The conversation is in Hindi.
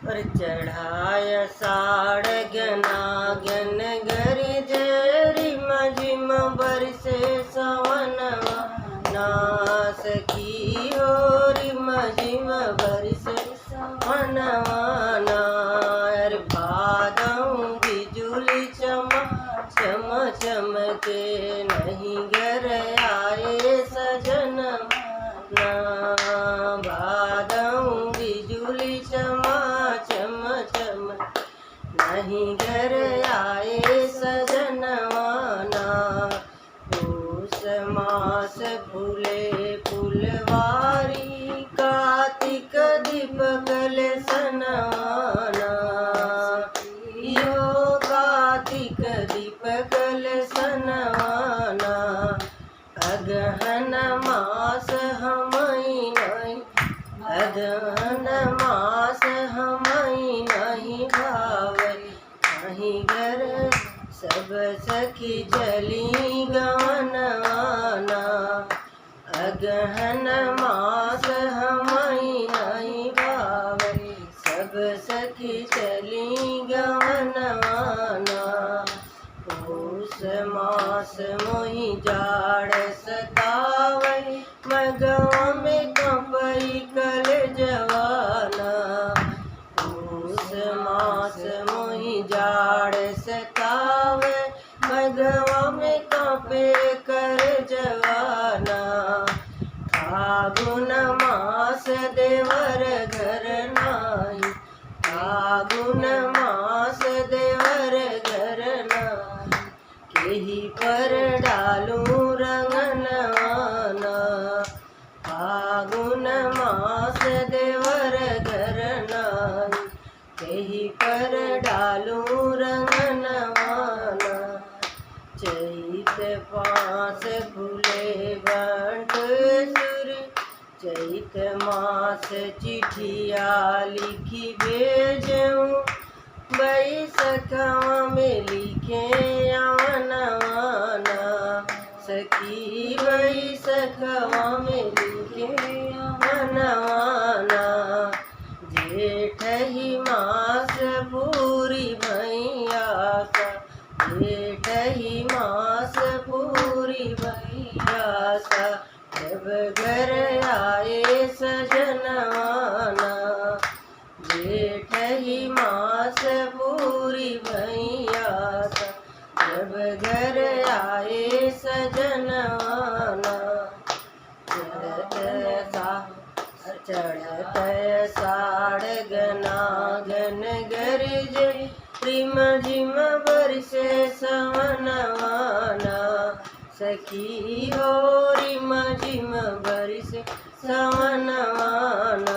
और चढ़ाय साड़ गनागन गरज रिम झिम बरसे सवनवा ना सखी हो रिम झिम बरसे सवनवा ना। अरे बादल बिजुली चम चमके नहीं घर आए सजन ना। बादल बिजुली चम नहीं घर आए सजनवा ना। पूस मास फूले फुलवारी कार्तिक दीपक सनवाना यो कार्तिक दीपक सनवाना। अगहन मास हमई नहीं अगहन मास हमई नहीं भावे नहीं घर सब सखी चली गवनवाना। अगहन मास हमई नहीं भावे सब सखी चली गवनवाना। पूस मास मोहि जाड़ सतावई मगवा में कंपई कल जवाना। पूस मास मोहि जाड़ सतावे मगवा में कांपे कर जवाना। फागुन मास देवर घर नाई फागुन मास देवर घर नाई केही पर डालू रंगनवाना। फागुन मास देवर घर नाई केही पर डालू रंगनवाना। चैत पास फूले बंट सुर चैत मास चिठिया लिखी भेजूँ बैसखवा में लिखे आवनवाना। सखी बैसखवा में लिखे आवनवाना। जेठ ही मास पूरी भैया सा जेठ ही मास पूरी भैया सा जब घर आए सजनवाना। जेठ ही मास पूरी भैया सा जब घर आए सजनवाना। चढ़त साड़ गनागन गरज रिम झिम बरसे सवनवाना। सखी हो रिम झिम बरसे सवनवाना।